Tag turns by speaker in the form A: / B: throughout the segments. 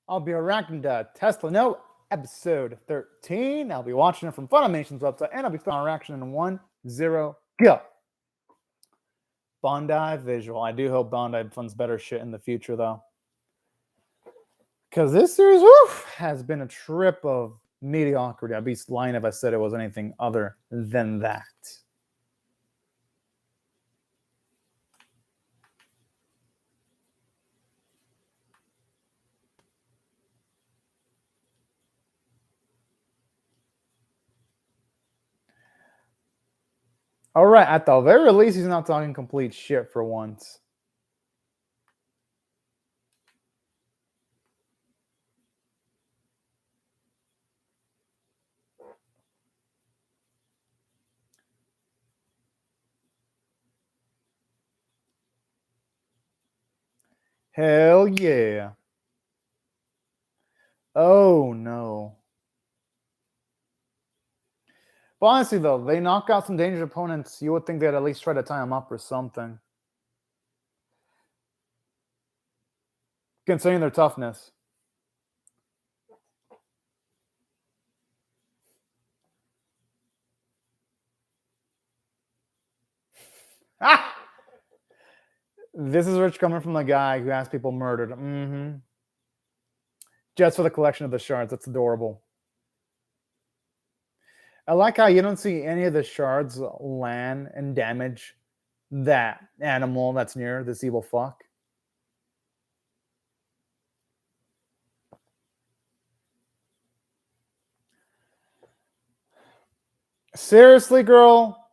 A: I'll be reacting to Tesla Note episode 13. I'll be watching it from Funimation's website, and I'll be starting reaction in 1, 0, go. Bondi visual. I do hope Bondi funds better shit in the future, though. Because this series has been a trip of mediocrity. I'd be lying if I said it was anything other than that. All right, at the very least, he's not talking complete shit for once. Hell yeah. Oh no. But honestly, though, they knock out some dangerous opponents. You would think they'd at least try to tie them up or something. Considering their toughness. Ah! This is rich coming from the guy who has people murdered. Just for the collection of the shards. That's adorable. I like how you don't see any of the shards land and damage that animal that's near this evil fuck. Seriously, girl?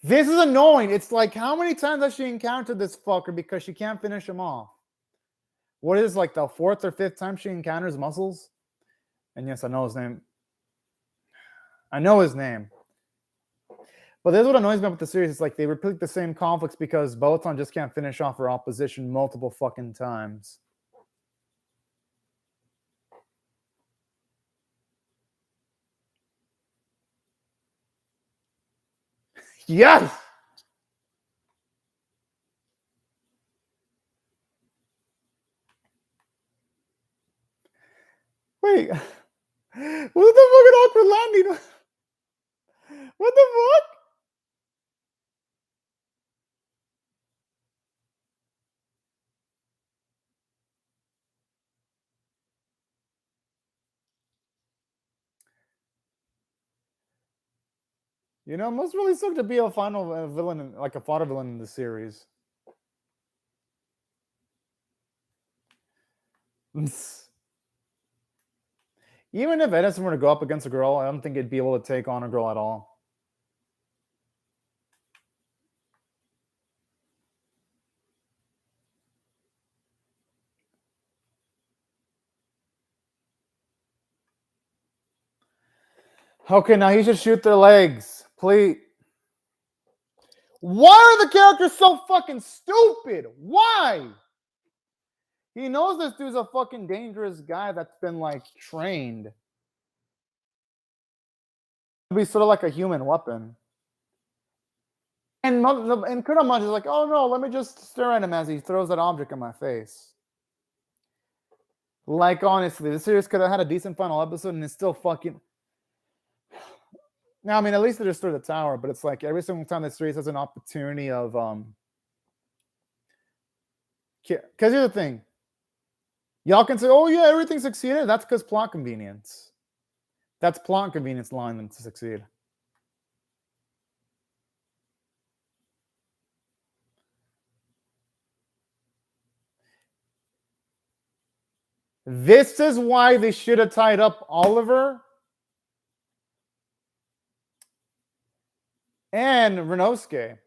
A: This is annoying. It's like, how many times has she encountered this fucker because she can't finish him off? What is like the 4th or 5th time she encounters Muscles? And yes, I know his name. I know his name. But this is what annoys me about the series. It's like they repeat the same conflicts because Botan just can't finish off her opposition multiple fucking times. Yes! Wait. What the fucking awkward landing? What the fuck? You know, it must really suck to be a final villain, like a fodder villain in the series. Even if Edison were to go up against a girl, I don't think he'd be able to take on a girl at all. Okay, now he should shoot their legs. Please. Why are the characters so fucking stupid? Why? He knows this dude's a fucking dangerous guy that's been, like, trained. It'd be sort of like a human weapon. And Kurama's is like, oh no, let me just stare at him as he throws that object in my face. Like, honestly, the series could have had a decent final episode and it's still fucking... Now, I mean, at least they destroyed the tower, but it's like every single time the series has an opportunity of... Because here's the thing. Y'all can say, oh yeah, everything succeeded. That's because plot convenience. That's plot convenience allowing them to succeed. This is why they should have tied up Oliver and Renosuke.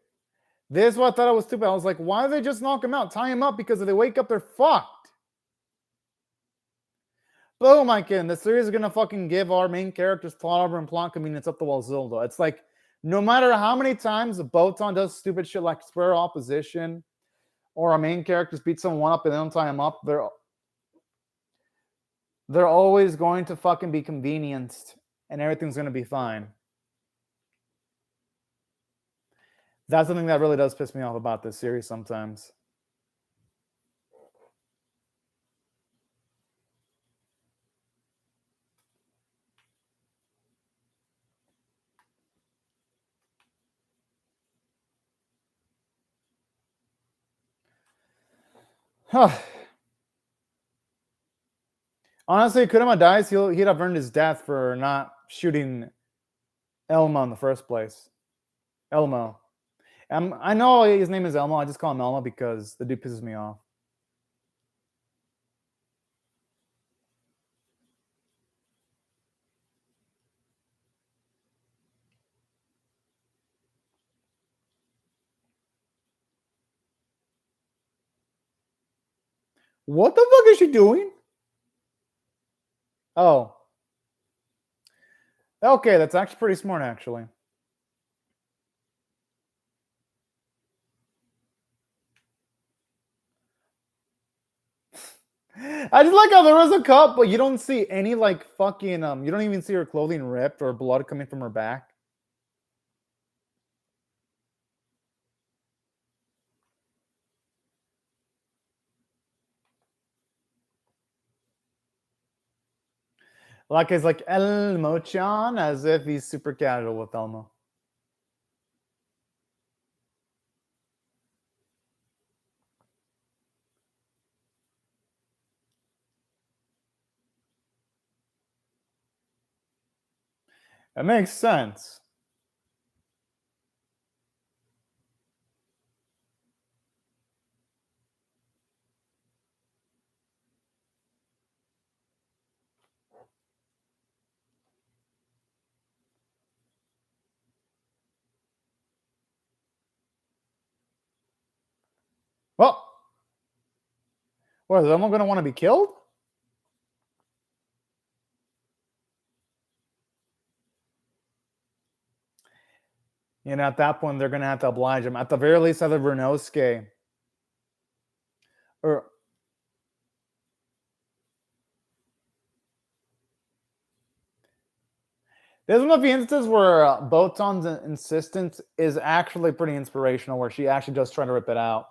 A: This is what I thought it was stupid. I was like, why do they just knock him out? Tie him up, because if they wake up, they're fucked. But oh my god, the series is gonna fucking give our main characters plot armor and plot convenience up the wazoo. It's like, no matter how many times the Botan does stupid shit like spur opposition, or our main characters beat someone up and they don't tie him up, they're always going to fucking be convenienced and everything's going to be fine. That's something that really does piss me off about this series sometimes. Honestly, Kurama dies, he'd have earned his death for not shooting Elmo in the first place. Elmo. I know his name is Elmo. I just call him Elmo because the dude pisses me off. What the fuck is she doing? Oh. Okay, that's actually pretty smart, actually. I just like how there was a cup, but you don't see any like fucking you don't even see her clothing ripped or blood coming from her back. Like it's like Elmo-chan, as if he's super casual with Elmo. It makes sense. Well, what is Elmo gonna want to be killed? You know, at that point, they're gonna have to oblige him. At the very least, either Vernosuke or there's one of the instances where Botan's insistence is actually pretty inspirational, where she actually just trying to rip it out.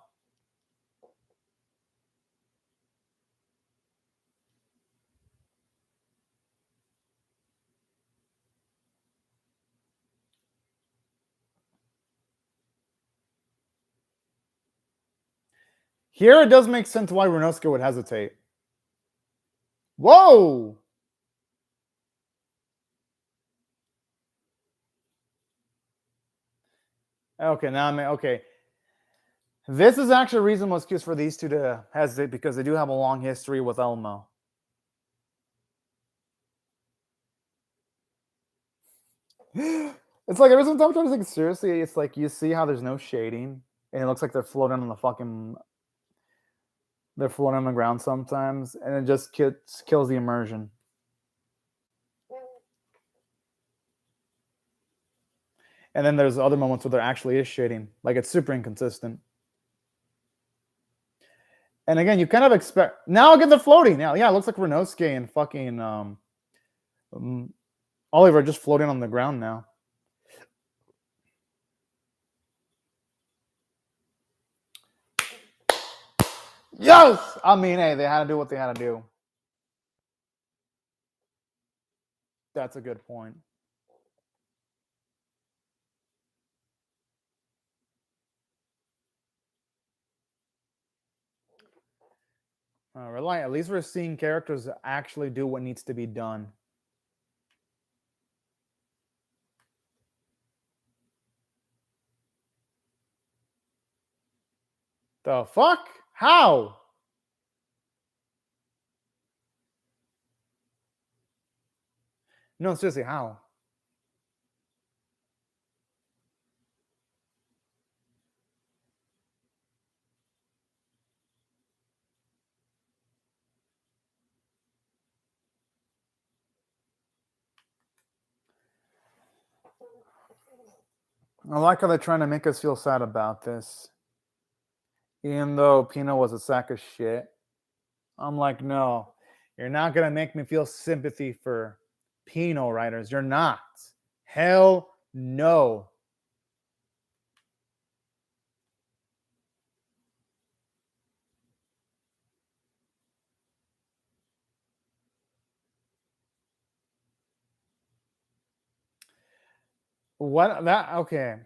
A: Here, it does make sense why Renosuke would hesitate. Whoa! Okay, now okay. This is actually a reasonable excuse for these two to hesitate because they do have a long history with Elmo. It's like every time I'm trying to take it seriously, it's like you see how there's no shading and it looks like they're floating on the fucking. They're floating on the ground sometimes, and it just kills the immersion. And then there's other moments where there actually is shading, like it's super inconsistent. And again, you kind of expect now. Again, they're floating now. Yeah, it looks like Renosuke and fucking Oliver just floating on the ground now. Yes, I mean, hey, they had to do what they had to do. That's a good point. At least we're seeing characters actually do what needs to be done. The fuck? How? No, seriously, how? I like how they're trying to make us feel sad about this. Even though Pino was a sack of shit. I'm like, no, you're not going to make me feel sympathy for Pino writers. You're not. Hell no. What that? Okay.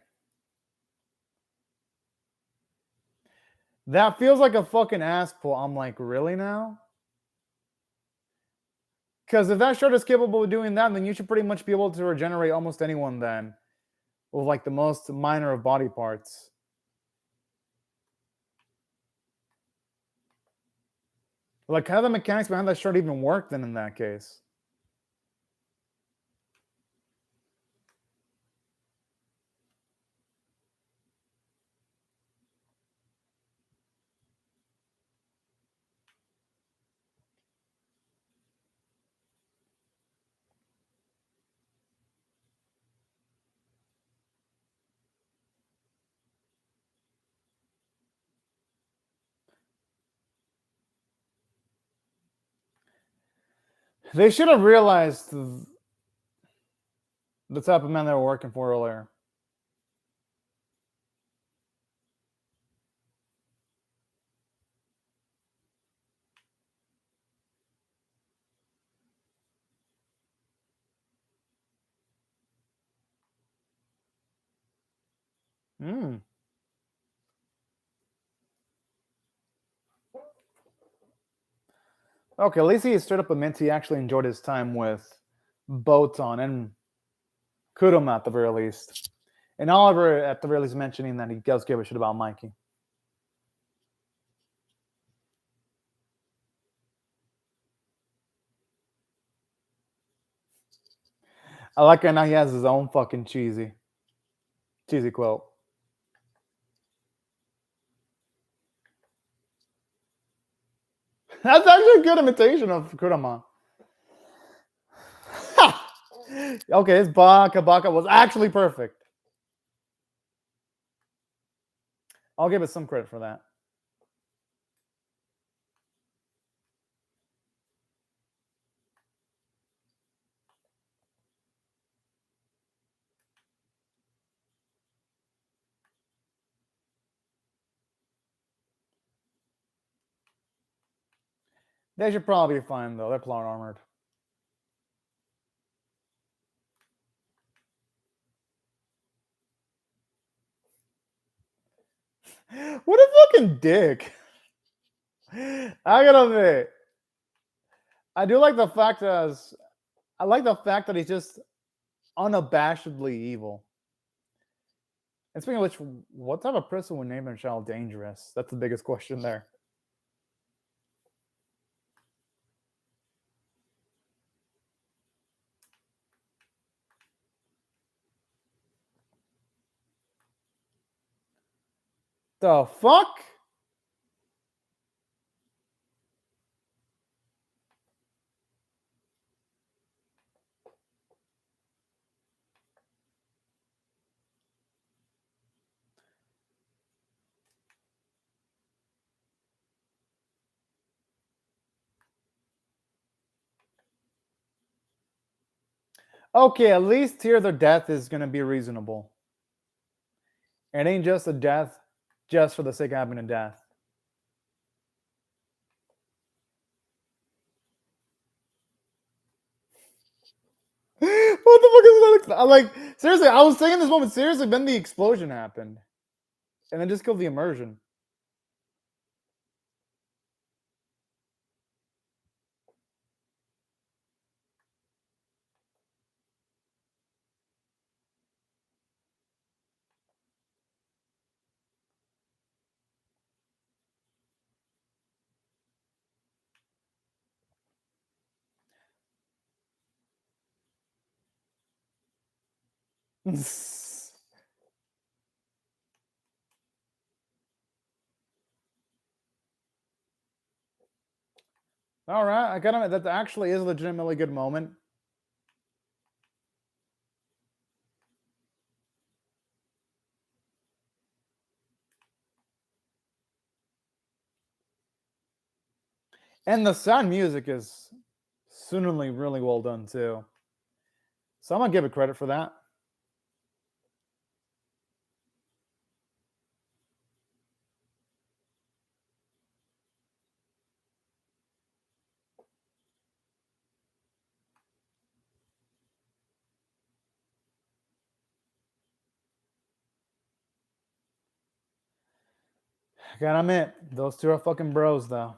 A: That feels like a fucking ass pull. I'm like, really now? Because if that shard is capable of doing that, then you should pretty much be able to regenerate almost anyone then. With like the most minor of body parts. Like, how do the mechanics behind that shard even work then in that case? They should have realized the type of men they were working for earlier. Hmm. Okay, at least he straight up admits he actually enjoyed his time with Botan and Kuruma at the very least. And Oliver at the very least mentioning that he does give a shit about Mikey. I like it now he has his own fucking cheesy quote. That's actually a good imitation of Kurama. Okay, his Baka was actually perfect. I'll give it some credit for that. They should probably be fine though. They're plot armored. What a fucking dick. I gotta admit, I do like the fact that he's just unabashedly evil. And speaking of which, what type of person would name their child Dangerous? That's the biggest question there. The fuck? Okay, at least here their death is gonna be reasonable. It ain't just a death just for the sake of having a death. What the fuck is that? Like, seriously, I was saying this moment seriously, then the explosion happened. And then just killed the immersion. All right, I gotta admit, that actually is a legitimately good moment. And the sound music is certainly really well done too. So I'm gonna give it credit for that. I gotta admit, those two are fucking bros, though.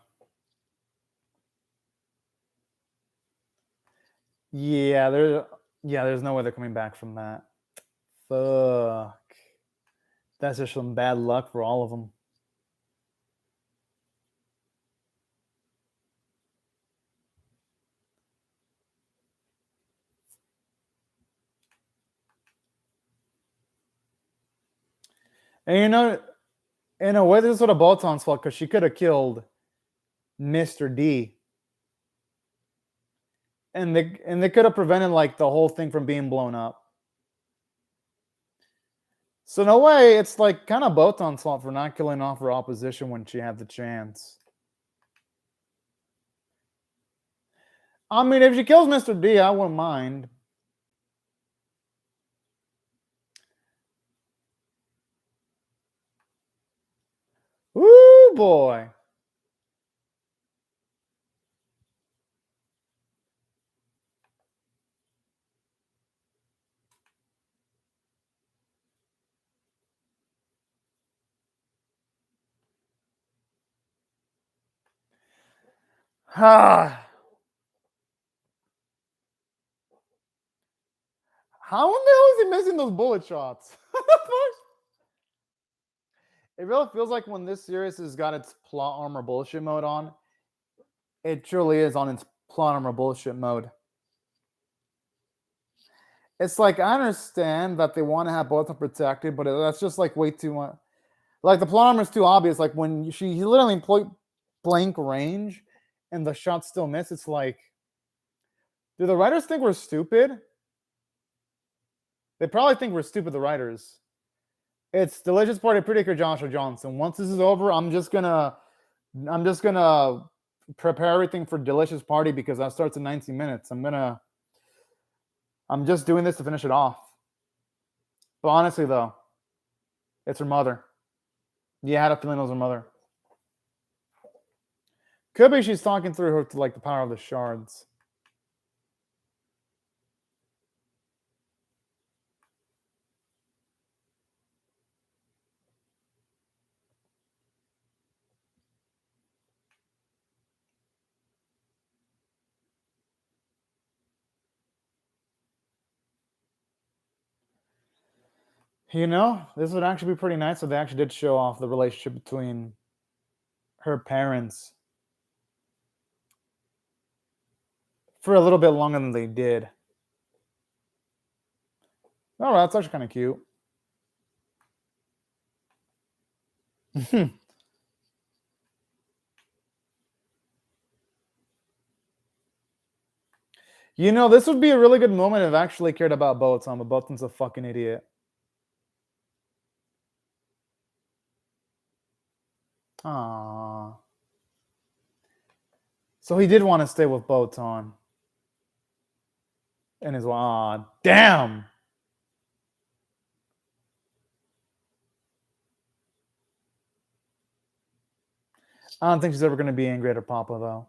A: Yeah, there's no way they're coming back from that. Fuck. That's just some bad luck for all of them. And you know, in a way, this is sort of Bolton's fault because she could have killed Mr. D. And they could have prevented like the whole thing from being blown up. So in a way, it's like kind of Bolton's fault for not killing off her opposition when she had the chance. I mean, if she kills Mr. D, I wouldn't mind. Woo, boy. How in the hell is he missing those bullet shots? It really feels like when this series has got its plot armor bullshit mode on, it truly is on its plot armor bullshit mode. It's like I understand that they want to have both of them protected, but that's just like way too much. Like the plot armor is too obvious. Like when she literally point blank range and the shots still miss, it's like, do the writers think we're stupid? They probably think we're stupid, the writers. It's Delicious Party Pretty Joshua Johnson. Once this is over, I'm just gonna prepare everything for Delicious Party because that starts in 19 minutes. I'm just doing this to finish it off. But honestly, though, it's her mother. Yeah, I had a feeling it was her mother. Could be she's talking through her to like the power of the shards. You know, this would actually be pretty nice if they actually did show off the relationship between her parents for a little bit longer than they did. Oh, that's actually kind of cute. You know, this would be a really good moment if I actually cared about Botan, but Botan's a fucking idiot. Aww. So he did want to stay with Botan. And he's like, aw, damn. I don't think she's ever going to be angry at her papa, though.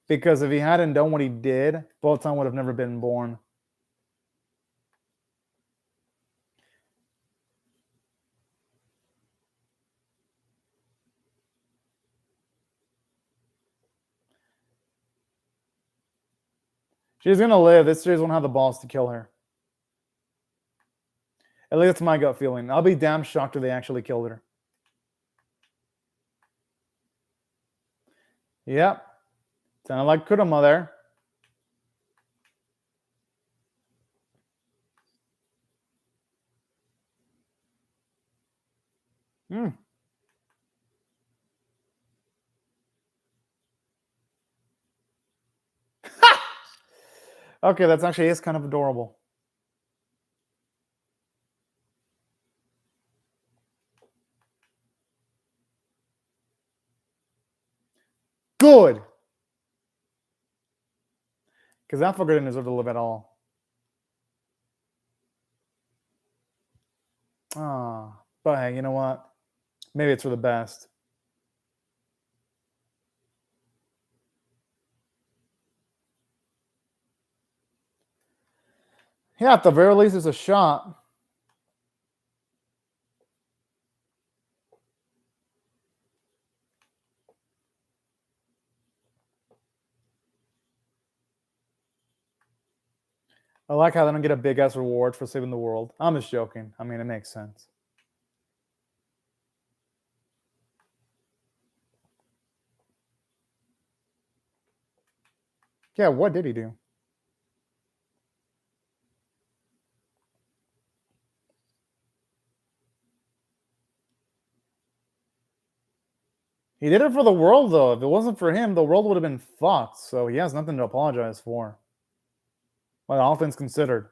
A: Because if he hadn't done what he did, Botan would have never been born. She's going to live. This series won't have the balls to kill her. At least that's my gut feeling. I'll be damn shocked if they actually killed her. Yep. Sounded like Kurama there. Okay, that's actually is kind of adorable. Good. Because that fucker didn't deserve to live at all. Ah, but hey, you know what? Maybe it's for the best. Yeah, at the very least, it's a shot. I like how they don't get a big ass reward for saving the world. I'm just joking. I mean, it makes sense. Yeah, what did he do? He did it for the world, though. If it wasn't for him, the world would have been fucked. So he has nothing to apologize for. Well, all things considered.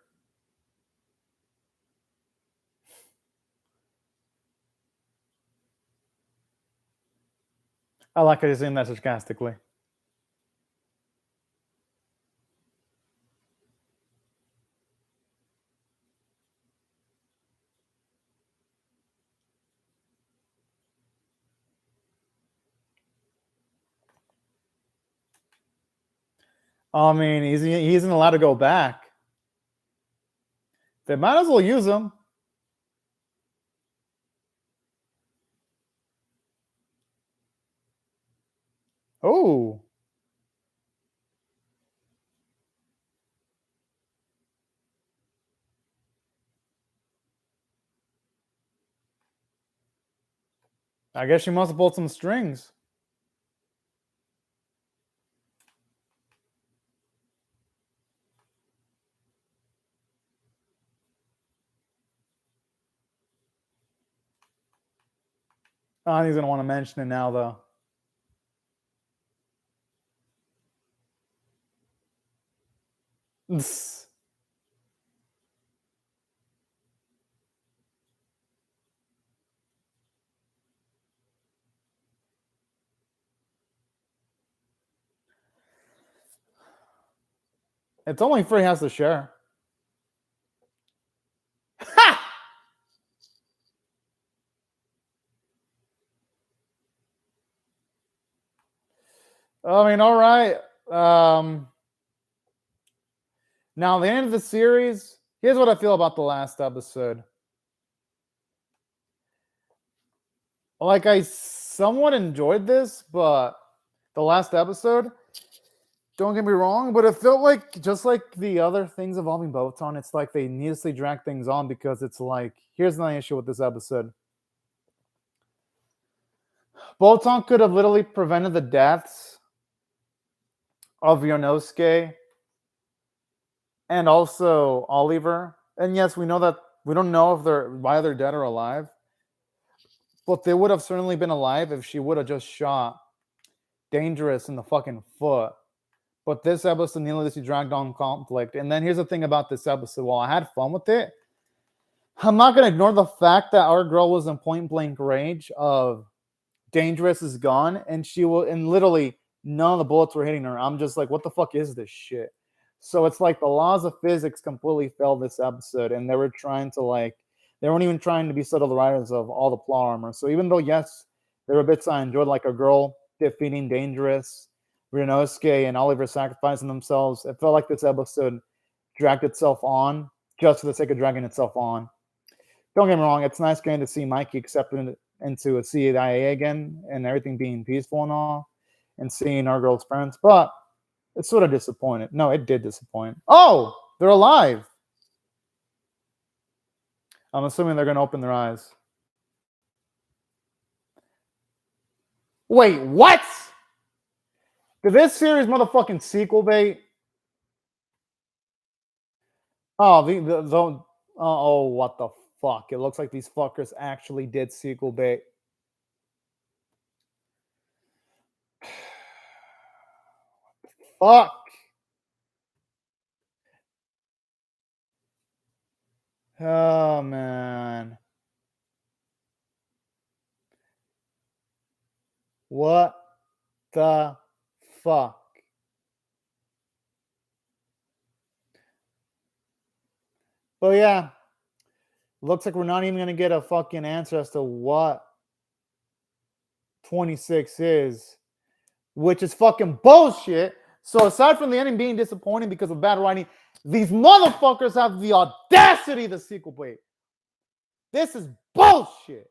A: I like how he's saying that sarcastically. I mean, he isn't allowed to go back. They might as well use him. Oh. I guess she must have pulled some strings. I think he's gonna want to mention it now, though. It's only free has to share. Ha! I mean, all right. Now, the end of the series, here's what I feel about the last episode. Like, I somewhat enjoyed this, but the last episode, don't get me wrong, but it felt like, just like the other things involving Botan, it's like they needlessly drag things on because it's like, here's my issue with this episode. Botan could have literally prevented the deaths of Yonosuke and also Oliver. And yes, we know that we don't know if why they're dead or alive, but they would have certainly been alive if she would have just shot Dangerous in the fucking foot. But this episode needlessly dragged on conflict. And then here's the thing about this episode. While I had fun with it, I'm not gonna ignore the fact that our girl was in point blank range of Dangerous is gone, and and literally none of the bullets were hitting her. I'm just like, what the fuck is this shit? So it's like the laws of physics completely failed this episode, and they were trying to they weren't even trying to be subtle the writers of all the plot armor. So even though yes, there were bits I enjoyed, like a girl defeating Dangerous, Ryunosuke and Oliver sacrificing themselves, it felt like this episode dragged itself on just for the sake of dragging itself on. Don't get me wrong, it's nice getting to see Mikey accepted into a CIA again and everything being peaceful and all, and seeing our girl's parents, but it's sort of disappointed. No, it did disappoint. Oh, they're alive. I'm assuming they're going to open their eyes. Wait, what? Did this series motherfucking sequel bait? Oh, oh, what the fuck? It looks like these fuckers actually did sequel bait. Fuck. Oh, man. What the fuck? But yeah, looks like we're not even going to get a fucking answer as to what 26 is, which is fucking bullshit. So aside from the ending being disappointing because of bad writing, these motherfuckers have the audacity to sequel bait. This is bullshit.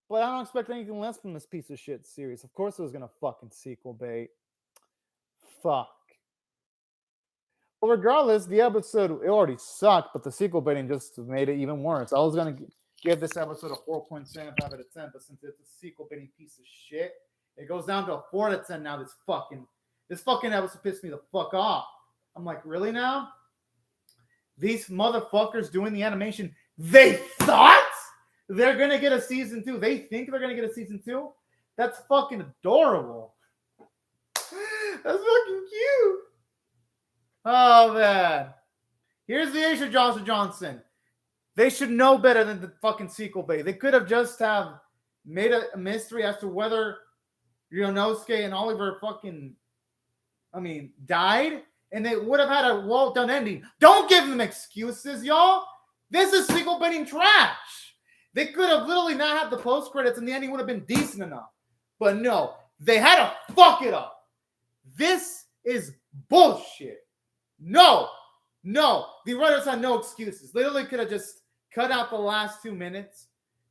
A: But I don't expect anything less from this piece of shit series. Of course it was going to fucking sequel bait. Fuck. Well, regardless, the episode, it already sucked, but the sequel baiting just made it even worse. I was going to give this episode a 4.75 out of 10, but since it's a sequel baiting piece of shit, it goes down to a 4 out of 10 now. This fucking episode pissed me the fuck off. I'm like, really now? These motherfuckers doing the animation, they thought they're going to get a season 2. They think they're going to get a season 2? That's fucking adorable. That's fucking cute. Oh, man. Here's the issue, Johnson. They should know better than the fucking sequel bait. They could have just have made a mystery as to whether Ryonosuke and Oliver died, and they would have had a well-done ending. Don't give them excuses, y'all. This is sequel baiting trash. They could have literally not had the post-credits, and the ending would have been decent enough. But no, they had to fuck it up. This is bullshit. No. The writers had no excuses. Literally could have just cut out the last 2 minutes,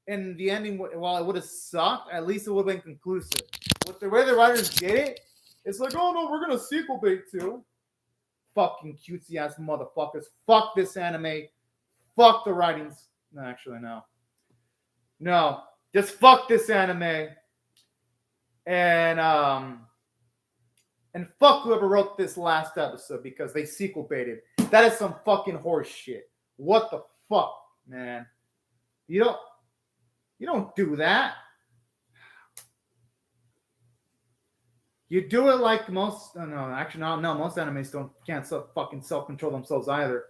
A: and the ending, while it would have sucked, at least it would have been conclusive. With the way the writers did it, it's like, oh no, we're going to sequel bait too. Fucking cutesy ass motherfuckers. Fuck this anime. Fuck the writings. No, actually, no. No. Just fuck this anime. And fuck whoever wrote this last episode because they sequel baited. That is some fucking horse shit. What the fuck, man? You don't do that. You do it like most. Most animes can't fucking self-control themselves either.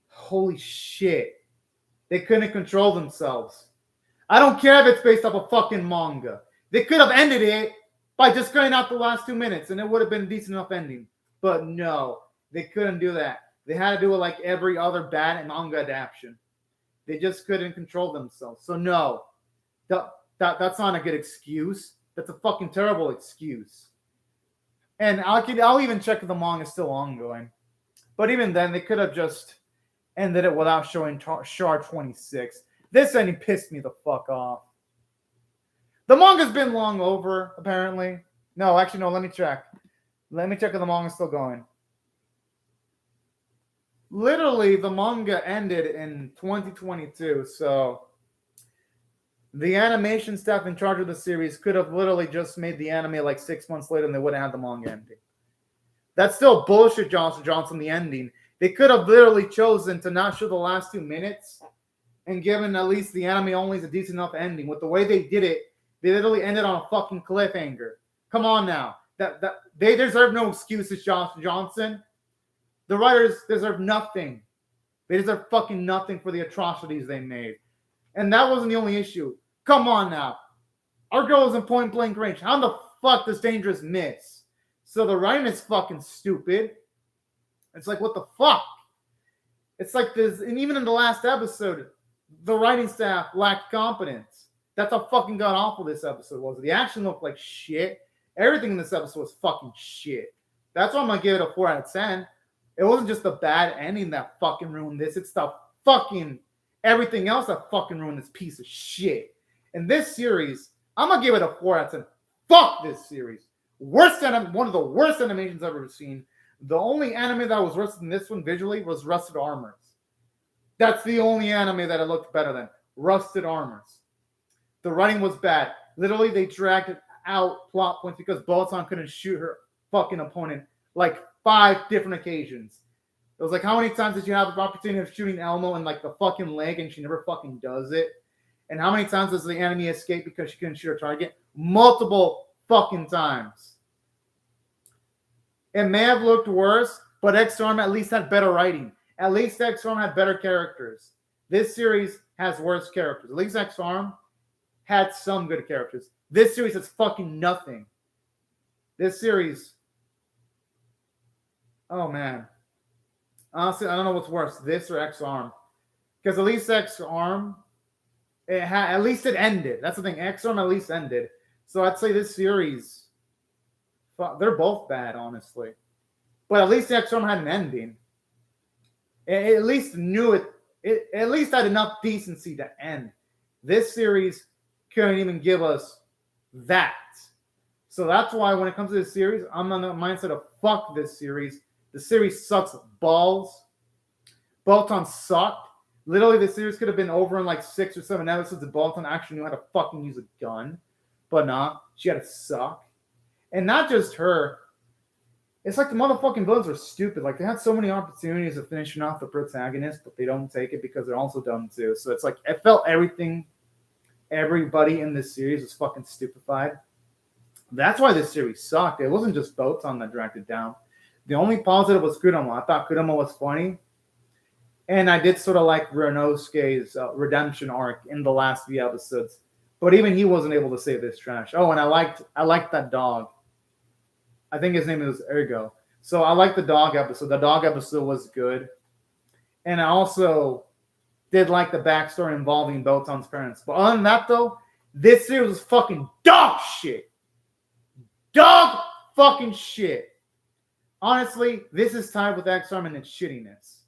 A: Holy shit. They couldn't control themselves. I don't care if it's based off a fucking manga. They could have ended it by just cutting out the last 2 minutes, and it would have been a decent enough ending. But no, they couldn't do that. They had to do it like every other bad manga adaptation. They just couldn't control themselves. So no, that's not a good excuse. That's a fucking terrible excuse. And I'll even check if the manga is still ongoing. But even then, they could have just ended it without showing Char 26. This ending pissed me the fuck off. The manga's been long over, apparently. No, actually, no, let me check. Let me check if the manga's still going. Literally, the manga ended in 2022, so the animation staff in charge of the series could have literally just made the anime like 6 months later and they wouldn't have the manga ending. That's still bullshit, Johnson, the ending. They could have literally chosen to not show the last 2 minutes and given at least the anime only a decent enough ending. With the way they did it, they literally ended on a fucking cliffhanger. Come on now. They deserve no excuses, Johnson. The writers deserve nothing. They deserve fucking nothing for the atrocities they made. And that wasn't the only issue. Come on now. Our girl is in point blank range. How the fuck does Dangerous miss? So the writing is fucking stupid. It's like, what the fuck? It's like this, and even in the last episode, the writing staff lacked competence. That's how fucking god awful this episode was. The action looked like shit. Everything in this episode was fucking shit. That's why I'm gonna give it a 4 out of 10. It wasn't just the bad ending that fucking ruined this. It's the fucking everything else that fucking ruined this piece of shit. And this series, I'm gonna give it a 4 out of 10. Fuck this series. One of the worst animations I've ever seen. The only anime that was worse than this one visually was Rusted Armors. That's the only anime that it looked better than. Rusted Armors. The writing was bad. Literally, they dragged out plot points because Botan couldn't shoot her fucking opponent like 5 different occasions. It was like, how many times did you have the opportunity of shooting Elmo in like the fucking leg and she never fucking does it? And how many times does the enemy escape because she couldn't shoot her target? Multiple fucking times. It may have looked worse, but X-Arm at least had better writing. At least X-Arm had better characters. This series has worse characters. At least X-Arm had some good characters. This series has fucking nothing. This series... Oh, man. Honestly, I don't know what's worse, this or X-Arm. Because at least X-Arm, at least it ended. That's the thing. X-Arm at least ended. So I'd say this series, they're both bad, honestly. But at least X-Arm had an ending. It at least knew it. It at least had enough decency to end. This series couldn't even give us that. So that's why when it comes to this series, I'm on the mindset of fuck this series. The series sucks balls. Bolton sucked. Literally, the series could have been over in like 6 or 7 episodes if Bolton actually knew how to fucking use a gun. But nah, she had to suck. And not just her. It's like the motherfucking villains are stupid. Like, they had so many opportunities of finishing off the protagonist, but they don't take it because they're also dumb too. So it's like, it felt everybody in this series was fucking stupefied. That's why this series sucked. It wasn't just Botan that dragged it down. The only positive was Kurama. I thought Kurama was funny. And I did sort of like Renosuke's redemption arc in the last few episodes. But even he wasn't able to save this trash. Oh, and I liked that dog. I think his name is Ergo. So I liked the dog episode. The dog episode was good. And I also did like the backstory involving Botan's parents. But other than that, though, this series was fucking dog shit. Dog fucking shit. Honestly, this is tied with X-Arm and its shittiness.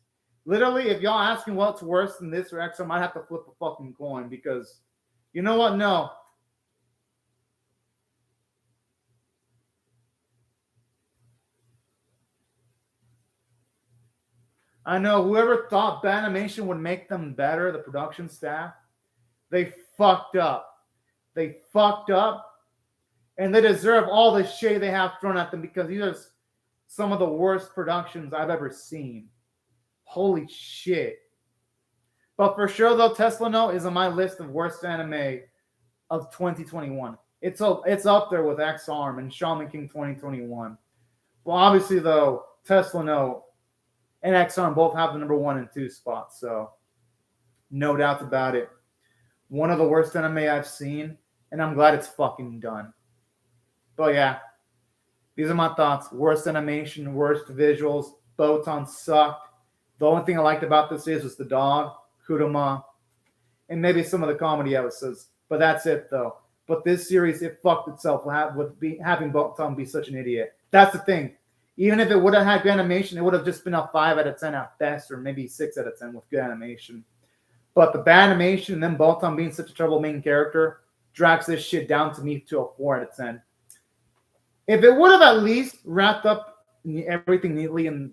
A: Literally, if y'all asking what's worse than this or X-Arm, I'd have to flip a fucking coin because, you know what? No. I know whoever thought Banimation would make them better, the production staff, they fucked up. They fucked up, and they deserve all the shade they have thrown at them because these are some of the worst productions I've ever seen. Holy shit. But for sure, though, Tesla Note is on my list of worst anime of 2021. It's up there with X-Arm and Shaman King 2021. Well, obviously, though, Tesla Note and X-Arm both have the number 1 and 2 spots, so no doubt about it. One of the worst anime I've seen, and I'm glad it's fucking done. But yeah, these are my thoughts. Worst animation, worst visuals. Botan sucked. The only thing I liked about this was the dog, Kurama, and maybe some of the comedy episodes. But that's it, though. But this series, it fucked itself with having Botan be such an idiot. That's the thing. Even if it would have had good animation, it would have just been a 5 out of 10 at best, or maybe 6 out of 10 with good animation. But the bad animation and then Botan being such a trouble main character drags this shit down to me to a 4 out of 10. If it would have at least wrapped up everything neatly in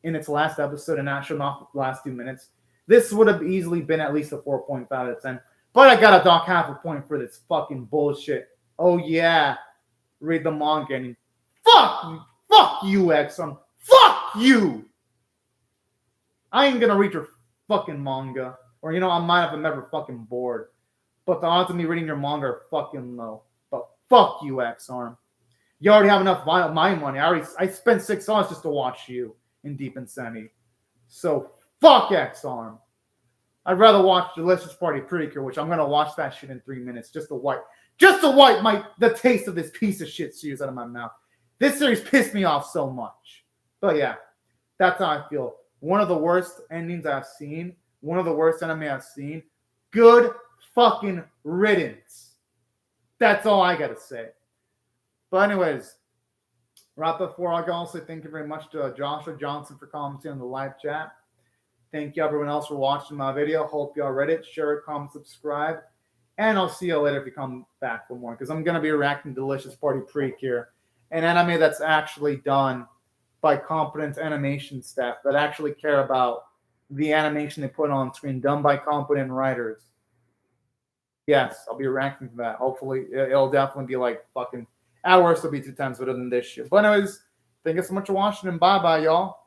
A: its last episode and not shown off the last 2 minutes, this would have easily been at least a 4.5 out of 10. But I gotta dock half a point for this fucking bullshit. Oh yeah, read the manga and fuck you, X-Arm. Fuck you. I ain't gonna read your fucking manga, or I might have been ever fucking bored. But the odds of me reading your manga are fucking low. But fuck you, X-Arm. You already have enough of my money. I spent $6 just to watch you in Deep Insanity. So fuck X-Arm. I'd rather watch Delicious Party Precure, which I'm gonna watch that shit in 3 minutes just to wipe the taste of this piece of shit series out of my mouth. This series pissed me off so much. But yeah, that's how I feel. One of the worst endings I've seen. One of the worst anime I've seen. Good fucking riddance. That's all I gotta say. But anyways, right before I go, I'll say thank you very much to Joshua Johnson for commenting on the live chat. Thank you everyone else for watching my video. Hope y'all read it. Share it, comment, subscribe. And I'll see you later if you come back for more. Because I'm going to be reacting to Delicious Party Precure. An anime that's actually done by competent animation staff that actually care about the animation they put on screen, done by competent writers. Yes, I'll be reacting to that. Hopefully, it'll definitely be like fucking, at worst, it'll be 2 times better than this shit. But anyways, thank you so much for watching, and bye-bye, y'all.